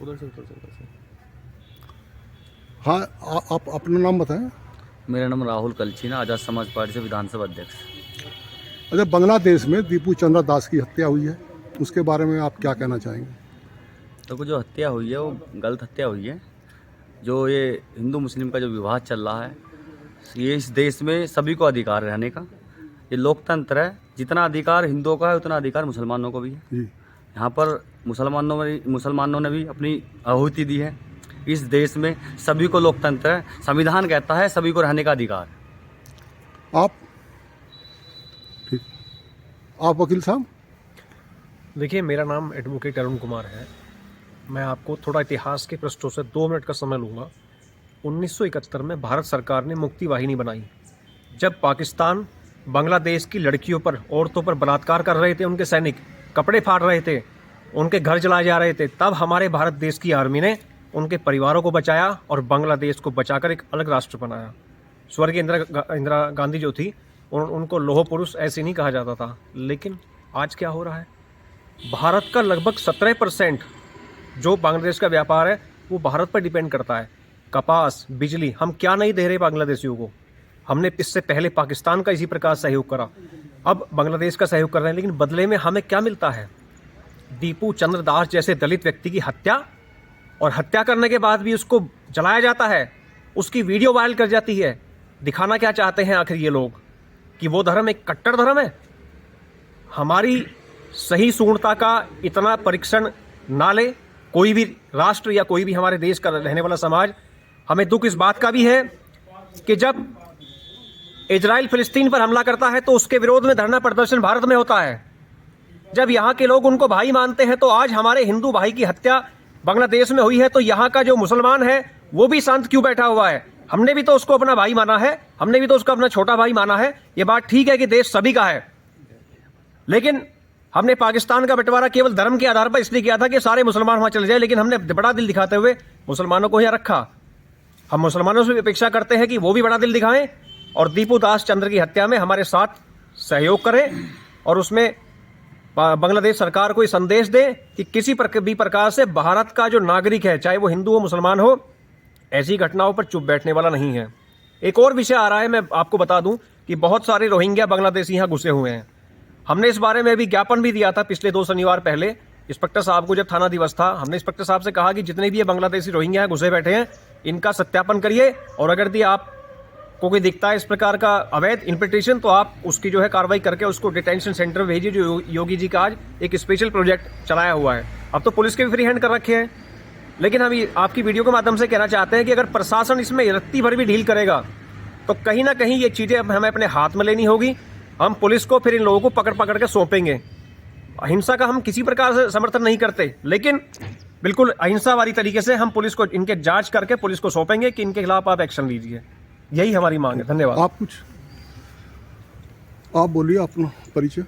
उधर से उधर से। हाँ, आप अपना नाम बताएं। मेरा नाम राहुल कलचीना, आज़ाद समाज पार्टी से विधानसभा अध्यक्ष। अच्छा, बांग्लादेश में दीपू चंद्र दास की हत्या हुई है, उसके बारे में आप क्या कहना चाहेंगे? तो जो हत्या हुई है वो गलत हत्या हुई है। जो ये हिंदू मुस्लिम का जो विवाद चल रहा है, ये इस देश में सभी को अधिकार रहने का, ये लोकतंत्र है। जितना अधिकार हिंदुओं का है उतना अधिकार मुसलमानों को भी है। जी। यहाँ पर मुसलमानों ने भी अपनी आहुति दी है। इस देश में सभी को लोकतंत्र है, संविधान कहता है सभी को रहने का अधिकार। आप ठीक, आप वकील साहब? देखिए, मेरा नाम एडवोकेट अरुण कुमार है। मैं आपको थोड़ा इतिहास के पृष्ठों से 2 मिनट का समय लूँगा। 1971 में भारत सरकार ने मुक्ति वाहिनी बनाई। जब पाकिस्तान बांग्लादेश की लड़कियों पर, औरतों पर बलात्कार कर रहे थे, उनके सैनिक कपड़े फाड़ रहे थे, उनके घर जलाए जा रहे थे, तब हमारे भारत देश की आर्मी ने उनके परिवारों को बचाया और बांग्लादेश को बचाकर एक अलग राष्ट्र बनाया। स्वर्गीय इंदिरा गांधी जो थी, उनको लौह पुरुष ऐसे नहीं कहा जाता था। लेकिन आज क्या हो रहा है? भारत का लगभग 17% जो बांग्लादेश का व्यापार है वो भारत पर डिपेंड करता है। कपास, बिजली, हम क्या नहीं दे रहे बांग्लादेशियों को। हमने इससे पहले पाकिस्तान का इसी प्रकार सहयोग करा, अब बांग्लादेश का सहयोग कर रहे हैं। लेकिन बदले में हमें क्या मिलता है? दीपू चंद्र दास जैसे दलित व्यक्ति की हत्या, और हत्या करने के बाद भी उसको जलाया जाता है, उसकी वीडियो वायरल कर जाती है। दिखाना क्या चाहते हैं आखिर ये लोग? कि वो धर्म एक कट्टर धर्म है? हमारी सही सूढ़ता का इतना परीक्षण ना ले कोई भी राष्ट्र या कोई भी हमारे देश का रहने वाला समाज। हमें दुख इस बात का भी है कि जब इजराइल फिलिस्तीन पर हमला करता है तो उसके विरोध में धरना प्रदर्शन भारत में होता है। जब यहाँ के लोग उनको भाई मानते हैं, तो आज हमारे हिंदू भाई की हत्या बांग्लादेश में हुई है, तो यहाँ का जो मुसलमान है वो भी शांत क्यों बैठा हुआ है? हमने भी तो उसको अपना भाई माना है, हमने भी तो उसको अपना छोटा भाई माना है। ये बात ठीक है कि देश सभी का है, लेकिन हमने पाकिस्तान का बंटवारा केवल धर्म के आधार पर इसलिए किया था कि सारे मुसलमान वहां चले जाए, लेकिन हमने बड़ा दिल दिखाते हुए मुसलमानों को यहाँ रखा। हम मुसलमानों से भी अपेक्षा करते हैं कि वो भी बड़ा दिल दिखाएं और दीपू दास चंद्र की हत्या में हमारे साथ सहयोग करें, और उसमें बांग्लादेश सरकार को ये संदेश दें कि किसी भी प्रकार से भारत का जो नागरिक है, चाहे वो हिंदू हो मुसलमान हो, ऐसी घटनाओं पर चुप बैठने वाला नहीं है। एक और विषय आ रहा है, मैं आपको बता दूं कि बहुत सारे रोहिंग्या बांग्लादेशी यहाँ घुसे हुए हैं। हमने इस बारे में भी ज्ञापन भी दिया था पिछले 2 शनिवार पहले इंस्पेक्टर साहब को, जब थाना दिवस था। हमने इंस्पेक्टर साहब से कहा कि जितने भी ये बांग्लादेशी रोहिंग्या घुसे बैठे हैं, इनका सत्यापन करिए, और अगर यदि आप को कोई दिखता है इस प्रकार का अवैध इंप्लीटेशन, तो आप उसकी जो है कार्रवाई करके उसको डिटेंशन सेंटर भेजिए, जो योगी जी का आज एक स्पेशल प्रोजेक्ट चलाया हुआ है। अब तो पुलिस के भी फ्री हैंड कर रखे हैं, लेकिन हम आपकी वीडियो के माध्यम से कहना चाहते हैं कि अगर प्रशासन इसमें रत्ती भर भी ढील करेगा, तो कहीं ना कहीं ये चीज़ें अब हमें अपने हाथ में लेनी होगी। हम पुलिस को फिर इन लोगों को पकड़ पकड़ के सौंपेंगे। अहिंसा का हम किसी प्रकार से समर्थन नहीं करते, लेकिन बिल्कुल अहिंसा वाली तरीके से हम पुलिस को इनके जांच करके पुलिस को सौंपेंगे कि इनके खिलाफ आप एक्शन लीजिए। यही हमारी मांग है। धन्यवाद। आप बोलिए अपना परिचय।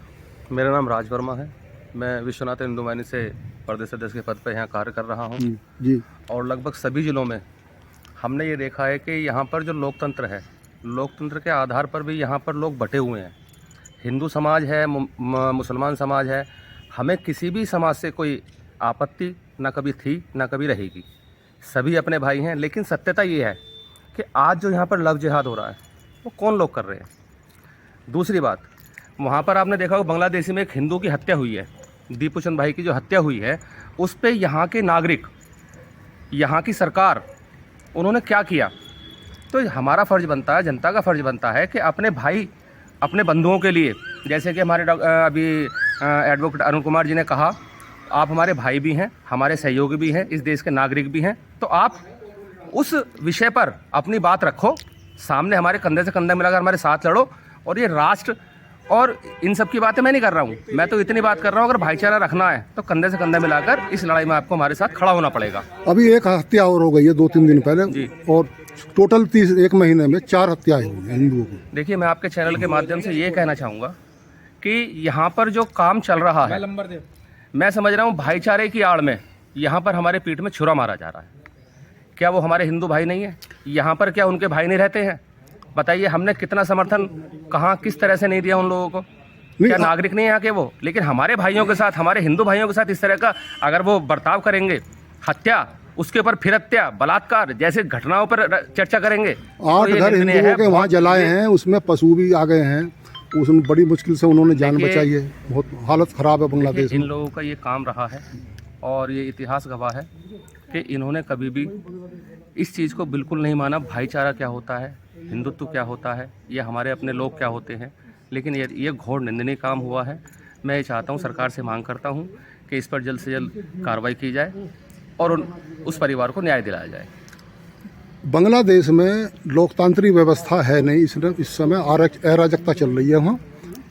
मेरा नाम राज वर्मा है। मैं विश्वनाथ हिंदू वाहिनी से प्रदेश अध्यक्ष के पद पर यहाँ कार्य कर रहा हूँ जी। और लगभग सभी जिलों में हमने ये देखा है कि यहाँ पर जो लोकतंत्र है, लोकतंत्र के आधार पर भी यहाँ पर लोग बटे हुए हैं। हिंदू समाज है, मुसलमान समाज है, हमें किसी भी समाज से कोई आपत्ति ना कभी थी ना कभी रहेगी। सभी अपने भाई हैं। लेकिन सत्यता ये है कि आज जो यहाँ पर लव जिहाद हो रहा है वो कौन लोग कर रहे हैं? दूसरी बात, वहाँ पर आपने देखा होगा बांग्लादेशी में एक हिंदू की हत्या हुई है, दीपू चंद भाई की जो हत्या हुई है, उस पर यहाँ के नागरिक, यहाँ की सरकार, उन्होंने क्या किया? तो हमारा फ़र्ज़ बनता है, जनता का फ़र्ज़ बनता है कि अपने भाई, अपने बंधुओं के लिए, जैसे कि हमारे अभी एडवोकेट अरुण कुमार जी ने कहा, आप हमारे भाई भी हैं, हमारे सहयोगी भी हैं, इस देश के नागरिक भी हैं, तो आप उस विषय पर अपनी बात रखो, सामने हमारे कंधे से कंधा मिलाकर हमारे साथ लड़ो। और ये राष्ट्र और इन सब की बातें मैं नहीं कर रहा हूँ, मैं तो इतनी बात कर रहा हूँ, अगर भाईचारा रखना है तो कंधे से कंधा मिलाकर इस लड़ाई में आपको हमारे साथ खड़ा होना पड़ेगा। अभी एक हत्या और हो गई है 2-3 दिन पहले जी। और टोटल 1 महीने में 4 हत्याएं हुई हैं हिंदुओं को। देखिए, मैं आपके चैनल के माध्यम से ये कहना चाहूँगा कि यहाँ पर जो काम चल रहा है, मैं समझ रहा हूँ भाईचारे की आड़ में यहाँ पर हमारे पीठ में छुरा मारा जा रहा है। क्या वो हमारे हिंदू भाई नहीं है? यहाँ पर क्या उनके भाई नहीं रहते हैं? बताइए, हमने कितना समर्थन कहाँ किस तरह से नहीं दिया उन लोगों को? क्या नागरिक नहीं है यहाँ के वो? लेकिन हमारे भाइयों के साथ, हमारे हिंदू भाइयों के साथ इस तरह का अगर वो बर्ताव करेंगे हत्या, उसके ऊपर फिर हत्या, बलात्कार जैसे घटनाओं पर चर्चा करेंगे। 8 घर हिंदुओं के वहाँ जलाए हैं, उसमें पशु भी आ गए हैं, उसमें बड़ी मुश्किल से उन्होंने जान देखिए, बचाई है। बहुत हालत ख़राब है बांग्लादेश इन में। लोगों का ये काम रहा है और ये इतिहास गवाह है कि इन्होंने कभी भी इस चीज़ को बिल्कुल नहीं माना, भाईचारा क्या होता है, हिंदुत्व क्या होता है, ये हमारे अपने लोग क्या होते हैं। लेकिन ये घोर निंदनीय काम हुआ है। मैं ये चाहता हूँ, सरकार से मांग करता हूँ कि इस पर जल्द से जल्द कार्रवाई की जाए और उस परिवार को न्याय दिलाया जाए। बांग्लादेश में लोकतांत्रिक व्यवस्था है नहीं, इस समय अराजकता चल रही है वहाँ।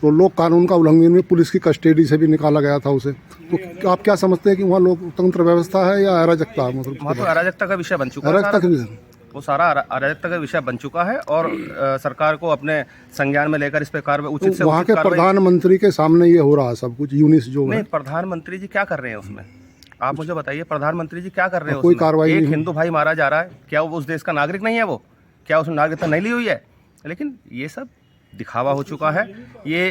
तो लोक कानून का उल्लंघन में पुलिस की कस्टडी से भी निकाला गया था उसे। तो आप क्या समझते हैं कि वहाँ लोकतंत्र व्यवस्था है या अराजकता है? मतलब वहाँ तो अराजकता का विषय बन चुका है, अराजकता का वो सारा अराजकता का विषय बन चुका है और सरकार को अपने संज्ञान में लेकर इस पर कार्रवाई उचित से वहाँ के प्रधानमंत्री के सामने ये हो रहा है सब कुछ। यूनिस जो है, नहीं, प्रधानमंत्री जी क्या कर रहे हैं उसमें? आप मुझे बताइए, प्रधानमंत्री जी क्या कर रहे हैं कोई उसमें? कार्रवाई एक नहीं। हिंदू भाई मारा जा रहा है, क्या वो उस देश का नागरिक नहीं है? वो क्या उसने नागरिकता नहीं ली हुई है? लेकिन ये सब दिखावा हो चुका है। ये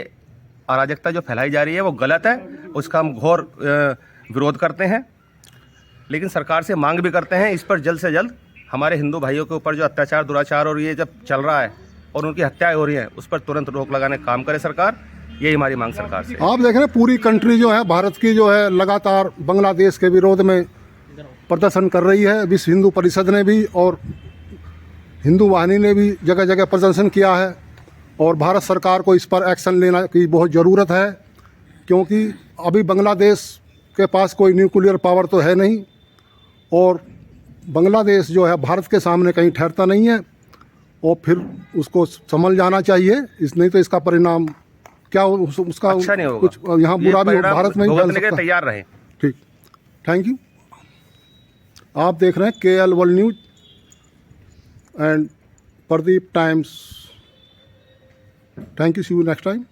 अराजकता जो फैलाई जा रही है वो गलत है, उसका हम घोर विरोध करते हैं। लेकिन सरकार से मांग भी करते हैं, इस पर जल्द से जल्द हमारे हिंदू भाइयों के ऊपर जो अत्याचार, दुराचार और ये जब चल रहा है और उनकी हत्याएं हो रही हैं, उस पर तुरंत रोक लगाने का काम करे सरकार। यही हमारी मांग सरकार से। आप देख रहे हैं पूरी कंट्री जो है भारत की जो है लगातार बांग्लादेश के विरोध में प्रदर्शन कर रही है। विश्व हिंदू परिषद ने भी और हिंदू वाहिनी ने भी जगह जगह प्रदर्शन किया है और भारत सरकार को इस पर एक्शन लेना की बहुत ज़रूरत है, क्योंकि अभी बांग्लादेश के पास कोई न्यूक्लियर पावर तो है नहीं और बांग्लादेश जो है भारत के सामने कहीं ठहरता नहीं है और फिर उसको समझ जाना चाहिए। इस नहीं तो इसका परिणाम क्या उसका अच्छा नहीं होगा। कुछ यहाँ बुरा भी भारत में ही फैल भुगतने के सकता है। तैयार रहें। ठीक, थैंक यू। आप देख रहे हैं KL world news and Pradeep Times. Thank you, see you next time.